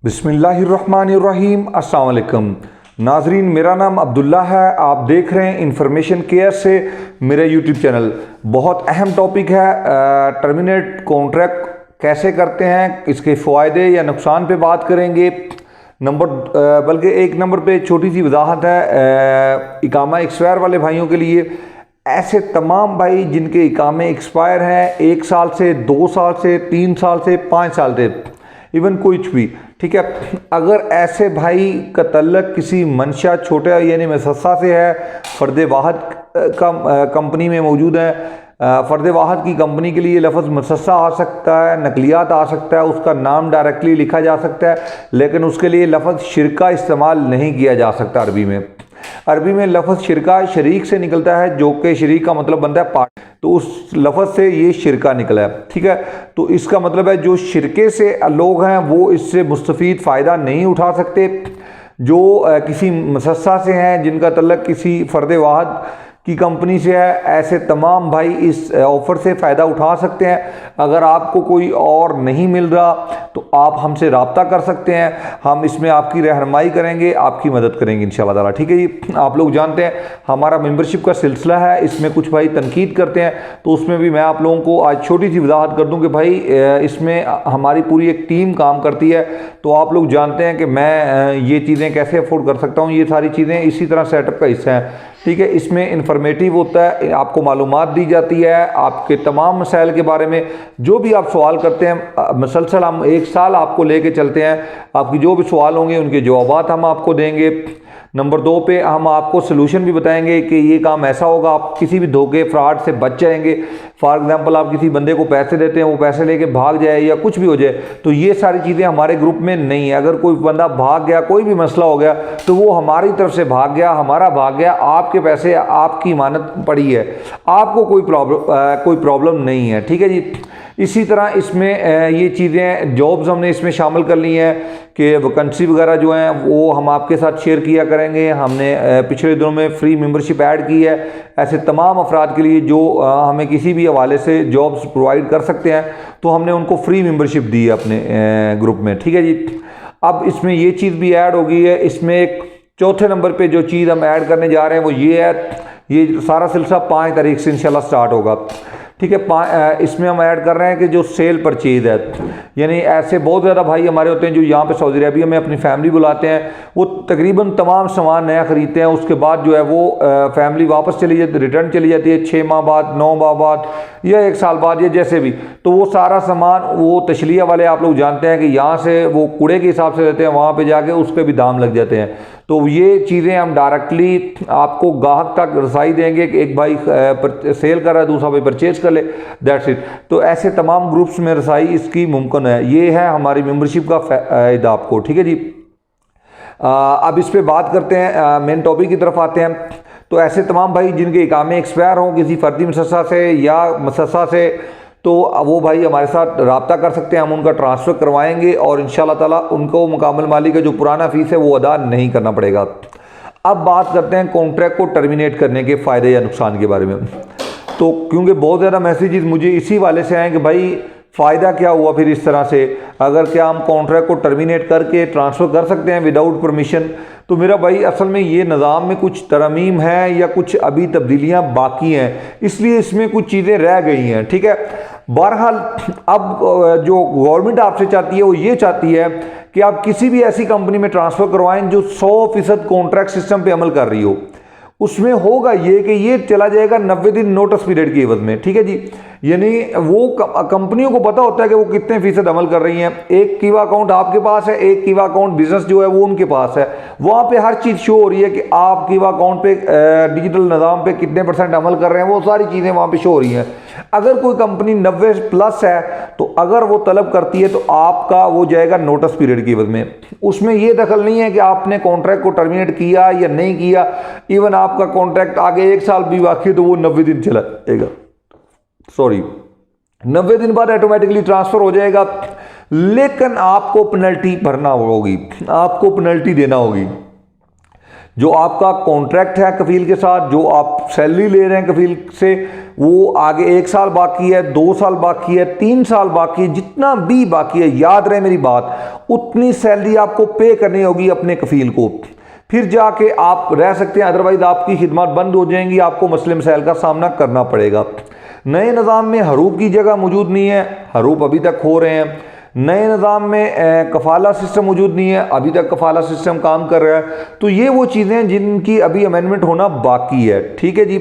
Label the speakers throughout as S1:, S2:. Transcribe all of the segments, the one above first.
S1: बिस्मिल्लाहिर्रहमानिर्रहीम। अस्सलाम वालेकुम नाजरीन, मेरा नाम अब्दुल्ला है। आप देख रहे हैं इंफॉर्मेशन केयर से मेरे यूट्यूब चैनल। बहुत अहम टॉपिक है, टर्मिनेट कॉन्ट्रैक्ट कैसे करते हैं, इसके फ़ायदे या नुकसान पे बात करेंगे। बल्कि एक नंबर पे छोटी सी वजाहत है इकामा एक्सपायर वाले भाइयों के लिए। ऐसे तमाम भाई जिनके इकामे एक्सपायर हैं 1 साल से, 2 साल से, 3 साल से, 5 साल से, इवन कुछ भी, ठीक है। अगर ऐसे भाई का तल्लक किसी मंशा छोटे यानी मुसस्सा से है, फ़र्द वाहद कंपनी में मौजूद है, फ़र्द वाहद की कंपनी के लिए लफ्ज़ मुसस्सा आ सकता है, नकलियात आ सकता है, उसका नाम डायरेक्टली लिखा जा सकता है, लेकिन उसके लिए लफ्ज़ शिरका इस्तेमाल नहीं किया जा सकता। अरबी में लफ्ज़ शिरका शरीक से निकलता है, जो कि शरीक का मतलब बनता है पार्ट, तो उस लफ्ज़ से ये शिरका निकला है, ठीक है। तो इसका मतलब है जो शिरके से लोग हैं वो इससे मुस्तफ़ीद फ़ायदा नहीं उठा सकते। जो किसी मुसस्सा से हैं, जिनका तल्लक किसी फ़र्द वाहद की कंपनी से है, ऐसे तमाम भाई इस ऑफ़र से फ़ायदा उठा सकते हैं। अगर आपको कोई और नहीं मिल रहा तो आप हमसे रब्ता कर सकते हैं, हम इसमें आपकी रहनुमाई करेंगे, आपकी मदद करेंगे इंशाअल्लाह ताला, ठीक है जी। आप लोग जानते हैं हमारा मेंबरशिप का सिलसिला है, इसमें कुछ भाई तनकीद करते हैं, तो उसमें भी मैं आप लोगों को आज छोटी सी वजाहत कर दूं कि भाई इसमें हमारी पूरी एक टीम काम करती है। तो आप लोग जानते हैं कि मैं ये चीज़ें कैसे अफोर्ड कर सकता हूँ, ये सारी चीज़ें इसी तरह सेटअप का हिस्सा है, ठीक है। इसमें इन्फॉर्मेटिव होता है, आपको मालूमात दी जाती है, आपके तमाम मसाइल के बारे में जो भी आप सवाल करते हैं मुसलसल हम 1 साल आपको लेके चलते हैं। आपकी जो भी सवाल होंगे उनके जवाबात हम आपको देंगे। नंबर 2 पे हम आपको सलूशन भी बताएंगे कि ये काम ऐसा होगा, आप किसी भी धोखे फ्रॉड से बच जाएंगे। फॉर एग्जांपल आप किसी बंदे को पैसे देते हैं, वो पैसे लेके भाग जाए या कुछ भी हो जाए, तो ये सारी चीज़ें हमारे ग्रुप में नहीं है। अगर कोई बंदा भाग गया, कोई भी मसला हो गया, तो वो हमारी तरफ से भाग गया, हमारा भाग गया, आपके पैसे, आपकी इमानत पड़ी है, आपको कोई प्रॉब्लम नहीं है, ठीक है जी। इसी तरह इसमें ये चीज़ें जॉब्स हमने इसमें शामिल कर ली हैं कि वैकेंसी वगैरह जो हैं वो हम आपके साथ शेयर किया करेंगे। हमने पिछले दिनों में फ्री मेंबरशिप ऐड की है ऐसे तमाम अफराद के लिए जो हमें किसी भी हवाले से जॉब्स प्रोवाइड कर सकते हैं, तो हमने उनको फ्री मेंबरशिप दी है अपने ग्रुप में, ठीक है जी। अब इसमें ये चीज़ भी ऐड हो गई है। इसमें एक चौथे नंबर पर जो चीज़ हम ऐड करने जा रहे हैं वो ये है, ये सारा सिलसिला 5 तारीख से इंशाल्लाह स्टार्ट होगा, ठीक है। इसमें हम ऐड कर रहे हैं कि जो सेल परचेज है, यानी ऐसे बहुत ज़्यादा भाई हमारे होते हैं जो यहाँ पे सऊदी अरबिया में अपनी फैमिली बुलाते हैं, वो तकरीबन तमाम सामान नया ख़रीदते हैं, उसके बाद जो है वो फैमिली वापस चली जाती, रिटर्न चली जाती है 6 माह बाद, 9 माह बाद या 1 साल बाद या जैसे भी। तो वो सारा सामान वो तशलिया वाले आप लोग जानते हैं कि यहाँ से वो कूड़े के हिसाब से देते हैं, वहाँ पर जाके उस पर भी दाम लग जाते हैं। तो ये चीज़ें हम डायरेक्टली आपको गाहक तक रसाई देंगे कि एक भाई सेल कर रहा है, दूसरा भाई परचेज कर ले, दैट्स इट। तो ऐसे तमाम ग्रुप्स में रसाई इसकी मुमकिन है। ये है हमारी मेंबरशिप का फ़ायदा आपको, ठीक है जी। अब इस पे बात करते हैं, मेन टॉपिक की तरफ आते हैं। तो ऐसे तमाम भाई जिनके इकामे एक्सपायर हों किसी फर्दी मुसस्सा से या मुसस्सा से, तो वो भाई हमारे साथ रब्ता कर सकते हैं, हम उनका ट्रांसफ़र करवाएंगे और इंशाल्लाह ताला उनको मुकाम्मल माली का जो पुराना फ़ीस है वो अदा नहीं करना पड़ेगा। अब बात करते हैं कॉन्ट्रैक्ट को टर्मिनेट करने के फ़ायदे या नुकसान के बारे में। तो क्योंकि बहुत ज़्यादा मैसेजेस मुझे इसी वाले से आए कि भाई फ़ायदा क्या हुआ फिर इस तरह से, अगर क्या हम कॉन्ट्रैक्ट को टर्मिनेट करके ट्रांसफ़र कर सकते हैं विदाउट परमिशन। तो मेरा भाई असल में ये निज़ाम में कुछ तरमीम है या कुछ अभी तब्दीलियाँ बाकी हैं, इसलिए इसमें कुछ चीज़ें रह गई हैं, ठीक है। बहरहाल अब जो गवर्नमेंट आपसे चाहती है वो ये चाहती है कि आप किसी भी ऐसी कंपनी में ट्रांसफ़र करवाएं जो 100% कॉन्ट्रैक्ट सिस्टम पे अमल कर रही हो। उसमें होगा ये कि ये चला जाएगा 90 दिन नोटिस पीरियड की एवज में, ठीक है जी। यानी वो कंपनियों को पता होता है कि वो कितने फ़ीसद अमल कर रही हैं। एक कीवा अकाउंट आपके पास है, एक कीवा अकाउंट बिजनेस जो है वो उनके पास है, वहाँ पे हर चीज़ शो हो रही है कि आप कीवा अकाउंट पे डिजिटल निज़ाम पे कितने % अमल कर रहे हैं, वो सारी चीज़ें वहाँ पे शो हो रही हैं। अगर कोई कंपनी 90+ है तो अगर वो तलब करती है तो आपका वो जाएगा नोटिस पीरियड की एवज में। उसमें ये दखल नहीं है कि आपने कॉन्ट्रैक्ट को टर्मिनेट किया या नहीं किया। इवन आपका कॉन्ट्रैक्ट आगे 1 साल भी बाकी तो वो 90 दिन चला जाएगा, 90 दिन बाद ऑटोमेटिकली ट्रांसफ़र हो जाएगा। लेकिन आपको पेनल्टी भरना होगी, आपको पेनल्टी देना होगी। जो आपका कॉन्ट्रैक्ट है कफील के साथ, जो आप सैलरी ले रहे हैं कफील से, वो आगे 1 साल बाकी है, 2 साल बाकी है, 3 साल बाकी है, जितना भी बाकी है, याद रहे मेरी बात, उतनी सैलरी आपको पे करनी होगी अपने कफील को, फिर जाके आप रह सकते हैं। अदरवाइज आपकी खिदमत बंद हो जाएंगी, आपको मसले मसाइल का सामना करना पड़ेगा। नए निज़ाम में हरूप की जगह मौजूद नहीं है, हरूप अभी तक हो रहे हैं। नए निज़ाम में कफ़ाला सिस्टम मौजूद नहीं है, अभी तक कफ़ाला सिस्टम काम कर रहा है। तो ये वो चीज़ें हैं जिनकी अभी अमेंडमेंट होना बाकी है। ठीक है जी,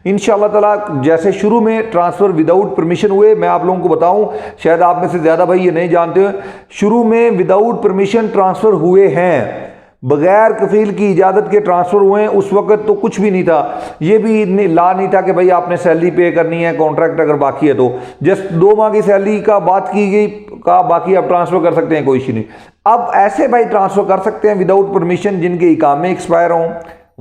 S1: इंशाअल्लाह ताला जैसे शुरू में ट्रांसफ़र विदाउट परमिशन हुए, मैं आप लोगों को बताऊं, शायद आप में से ज़्यादा भाई ये नहीं जानते हो, शुरू में विदाउट परमिशन ट्रांसफ़र हुए हैं, बगैर कफील की इजाज़त के ट्रांसफ़र हुए हैं। उस वक्त तो कुछ भी नहीं था, ये भी ला नहीं था कि भाई आपने सैलरी पे करनी है, कॉन्ट्रैक्ट अगर बाकी है तो जस्ट 2 माह की सैलरी का बात की गई, का बाकी आप ट्रांसफ़र कर सकते हैं, कोई इशू नहीं। अब ऐसे भाई ट्रांसफ़र कर सकते हैं विदाउट परमिशन जिनके इकामे एक्सपायर हों,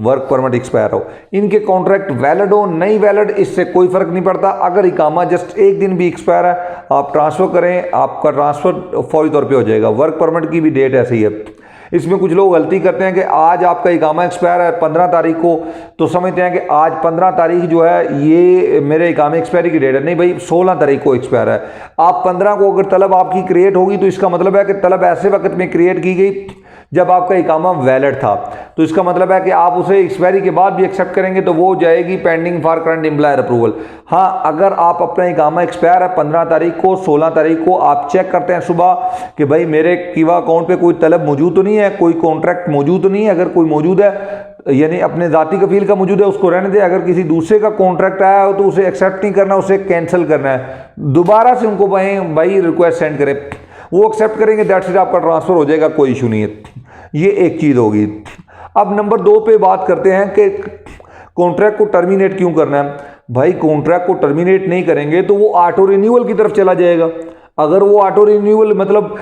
S1: वर्क परमिट एक्सपायर हो, इनके कॉन्ट्रैक्ट वैलिड हो, नहीं वैलिड, इससे कोई फ़र्क नहीं पड़ता। अगर इकामा जस्ट 1 दिन भी एक्सपायर है, आप ट्रांसफ़र करें, आपका ट्रांसफ़र फौरी तौर पर हो जाएगा। वर्क परमिट की भी डेट ऐसी ही है। इसमें कुछ लोग गलती करते हैं कि आज आपका इकामा एक्सपायर है 15 तारीख को, तो समझते हैं कि आज 15 तारीख जो है ये मेरे इकामे एक्सपायरी की डेट है। नहीं भाई, 16 तारीख को एक्सपायर है। आप 15 को अगर तलब आपकी क्रिएट होगी तो इसका मतलब है कि तलब ऐसे वक्त में क्रिएट की गई जब आपका इकामा वैलिड था, तो इसका मतलब है कि आप उसे एक्सपायरी के बाद भी एक्सेप्ट करेंगे तो वो जाएगी pending for current employer approval. हाँ, अगर आप अपना इकामा एक्सपायर है 15 तारीख को, 16 तारीख को आप चेक करते हैं सुबह कि भाई मेरे कीवा अकाउंट पे कोई तलब मौजूद तो नहीं है, कोई कॉन्ट्रैक्ट मौजूद तो नहीं है। अगर कोई मौजूद है, यानी अपने ज़ाती कफील का मौजूद है, उसको रहने दे। अगर किसी दूसरे का कॉन्ट्रैक्ट आया हो तो उसे एक्सेप्ट नहीं करना, उसे कैंसिल करना है। दोबारा से उनको भाई रिक्वेस्ट सेंड करें, वो एक्सेप्ट करेंगे, दैट्स इट, आपका ट्रांसफ़र हो जाएगा, कोई इशू नहीं है। ये एक चीज़ होगी। अब नंबर 2 पे बात करते हैं कि कॉन्ट्रैक्ट को टर्मिनेट क्यों करना है। भाई कॉन्ट्रैक्ट को टर्मिनेट नहीं करेंगे तो वो ऑटो रिन्यूअल की तरफ चला जाएगा। अगर वो ऑटो रिन्यूअल मतलब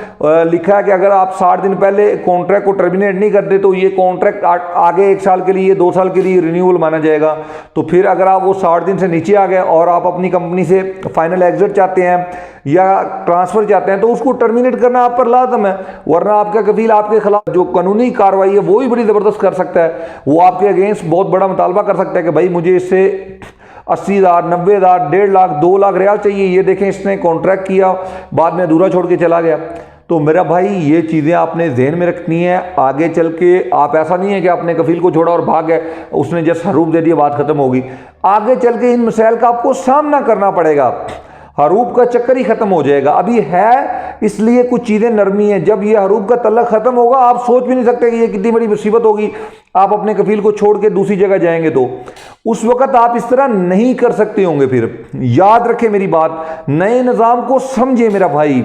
S1: लिखा है कि अगर आप 60 दिन पहले कॉन्ट्रैक्ट को टर्मिनेट नहीं करते तो ये कॉन्ट्रैक्ट आगे 1 साल के लिए, 2 साल के लिए रिन्यूअल माना जाएगा। तो फिर अगर आप वो 60 दिन से नीचे आ गए और आप अपनी कंपनी से फाइनल एग्जिट चाहते हैं या ट्रांसफ़र चाहते हैं तो उसको टर्मिनेट करना आप पर लाज़िम है, वरना आपका कफील आपके खिलाफ जो कानूनी कार्रवाई है वो ही बड़ी ज़बरदस्त कर सकता है। वो आपके अगेंस्ट बहुत बड़ा मुतालबा कर सकता है कि भाई मुझे इससे 80,000, 90,000, 1.5 लाख, 2 लाख रियाल चाहिए। ये देखें, इसने कॉन्ट्रैक्ट किया, बाद में अधूरा छोड़ के चला गया। तो मेरा भाई ये चीज़ें आपने जहन में रखनी है। आगे चल के आप, ऐसा नहीं है कि आपने कफील को छोड़ा और भाग गए, उसने जस्ट हरूप दे दिया, बात खत्म होगी। आगे चल के इन मसाइल का आपको सामना करना पड़ेगा, हरूप का चक्कर ही खत्म हो जाएगा। अभी है इसलिए कुछ चीज़ें नरमी हैं, जब ये हरूप का तल्लक खत्म होगा आप सोच भी नहीं सकते कि ये कितनी बड़ी मुसीबत होगी। आप अपने कफील को छोड़ के दूसरी जगह जाएंगे तो उस वक्त आप इस तरह नहीं कर सकते होंगे। फिर याद रखें मेरी बात, नए निज़ाम को समझे मेरा भाई,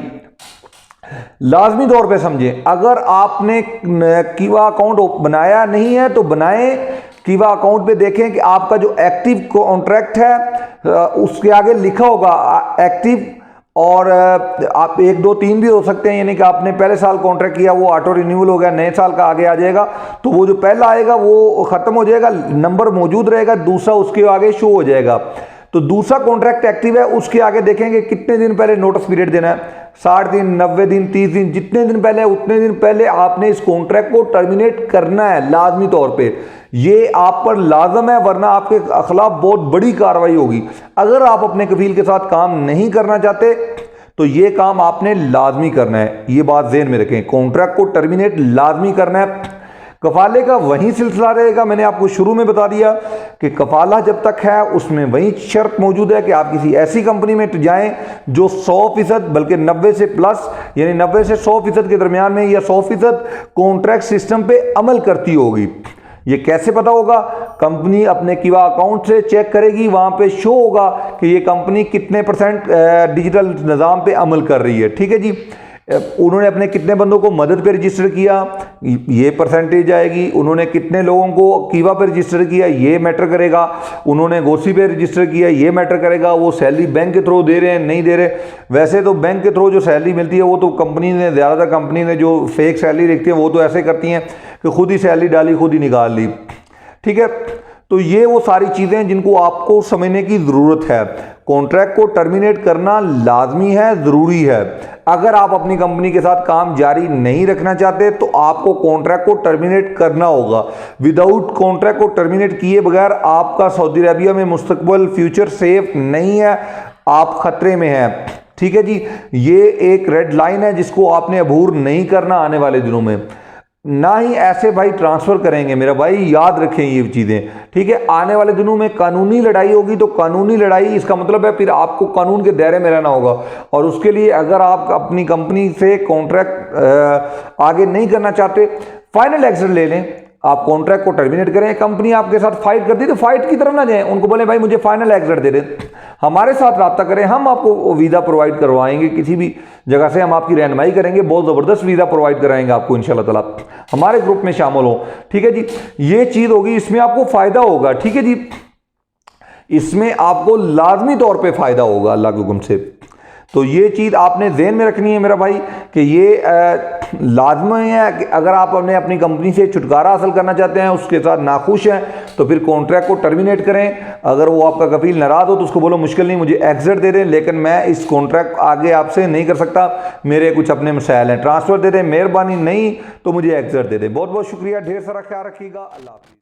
S1: लाजमी तौर पे समझें। अगर आपने कीवा अकाउंट बनाया नहीं है तो बनाएं, कीवा अकाउंट पे देखें कि आपका जो एक्टिव कॉन्ट्रैक्ट है उसके आगे लिखा होगा एक्टिव, और आप 1, 2, 3 भी हो सकते हैं, यानी कि आपने पहले साल कॉन्ट्रैक्ट किया वो ऑटो रिन्यूअल हो गया, नए साल का आगे आ जाएगा तो वो जो पहला आएगा वो ख़त्म हो जाएगा, नंबर मौजूद रहेगा, दूसरा उसके आगे शो हो जाएगा। तो दूसरा कॉन्ट्रैक्ट एक्टिव है, उसके आगे देखेंगे कितने दिन पहले नोटिस पीरियड देना है, 60 दिन, 90 दिन, 30 दिन, जितने दिन पहले उतने दिन पहले आपने इस कॉन्ट्रैक्ट को टर्मिनेट करना है लाजमी तौर पे। ये आप पर लाजम है, वरना आपके खिलाफ बहुत बड़ी कार्रवाई होगी। अगर आप अपने कफील के साथ काम नहीं करना चाहते तो ये काम आपने लाजमी करना है, ये बात ज़हन में रखें। कॉन्ट्रैक्ट को टर्मिनेट लाजमी करना है। कफाले का वही सिलसिला रहेगा, मैंने आपको शुरू में बता दिया कि कफाला जब तक है उसमें वही शर्त मौजूद है कि आप किसी ऐसी कंपनी में जाएं जो 100% बल्कि 90 से प्लस, यानी 90 से 100% के दरमियान में, या 100% कॉन्ट्रैक्ट सिस्टम पे अमल करती होगी। ये कैसे पता होगा? कंपनी अपने कीवा अकाउंट से चेक करेगी, वहाँ पे शो होगा कि ये कंपनी कितने % डिजिटल निज़ाम पे अमल कर रही है। ठीक है जी, उन्होंने अपने कितने बंदों को मदद पे रजिस्टर किया, ये परसेंटेज आएगी। उन्होंने कितने लोगों को कीवा पे रजिस्टर किया, ये मैटर करेगा। उन्होंने गोसी पे रजिस्टर किया, ये मैटर करेगा। वो सैलरी बैंक के थ्रू दे रहे हैं, नहीं दे रहे। वैसे तो बैंक के थ्रू जो सैलरी मिलती है वो तो कंपनी ने, ज़्यादातर कंपनी ने जो फेक सैलरी लिखती है वो तो ऐसे करती हैं कि खुद ही सैलरी डाली, खुद ही निकाल ली। ठीक है, तो ये वो सारी चीज़ें हैं जिनको आपको समझने की ज़रूरत है। कॉन्ट्रैक्ट को टर्मिनेट करना लाजमी है, ज़रूरी है। अगर आप अपनी कंपनी के साथ काम जारी नहीं रखना चाहते तो आपको कॉन्ट्रैक्ट को टर्मिनेट करना होगा। विदाउट कॉन्ट्रैक्ट को टर्मिनेट किए बगैर आपका सऊदी अरबिया में मुस्तकबिल फ्यूचर सेफ नहीं है, आप खतरे में हैं। ठीक है जी, ये एक रेड लाइन है जिसको आपने अबूर नहीं करना आने वाले दिनों में। ना ही ऐसे भाई ट्रांसफ़र करेंगे, मेरा भाई याद रखें ये चीज़ें। ठीक है, आने वाले दिनों में कानूनी लड़ाई होगी, तो कानूनी लड़ाई इसका मतलब है फिर आपको कानून के दायरे में रहना होगा। और उसके लिए अगर आप अपनी कंपनी से कॉन्ट्रैक्ट आगे नहीं करना चाहते, फाइनल एग्जिट ले लें, आप कॉन्ट्रैक्ट को टर्मिनेट करें। कंपनी आपके साथ फाइट करती है तो फाइट की तरफ ना जाएं, उनको बोले भाई मुझे फाइनल एग्जिट दे दें, हमारे साथ रब्ता करें, हम आपको वीज़ा प्रोवाइड करवाएंगे, किसी भी जगह से हम आपकी रहनुमाई करेंगे, बहुत ज़बरदस्त वीज़ा प्रोवाइड कराएंगे आपको इंशाल्लाह ताला, हमारे ग्रुप में शामिल हो। ठीक है जी, ये चीज़ होगी, इसमें आपको फ़ायदा होगा। ठीक है जी, इसमें आपको लाजमी तौर पे फ़ायदा होगा अल्लाह के हुक्म से। तो ये चीज़ आपने ज़हन में रखनी है मेरा भाई कि ये लाजमी है कि अगर आप अपनी कंपनी से छुटकारा हासिल करना चाहते हैं, उसके साथ नाखुश हैं, तो फिर कॉन्ट्रैक्ट को टर्मिनेट करें। अगर वो आपका कफील नाराज़ हो तो उसको बोलो मुश्किल नहीं, मुझे एग्जिट दे दें, लेकिन मैं इस कॉन्ट्रैक्ट आगे आपसे नहीं कर सकता, मेरे कुछ अपने मसाइल हैं, ट्रांसफ़र दे दें, मेहरबानी नहीं तो मुझे एग्जिट दे दें। बहुत बहुत शुक्रिया, ढेर सारा ख्याल रखिएगा, अल्लाह हाफ़िज़।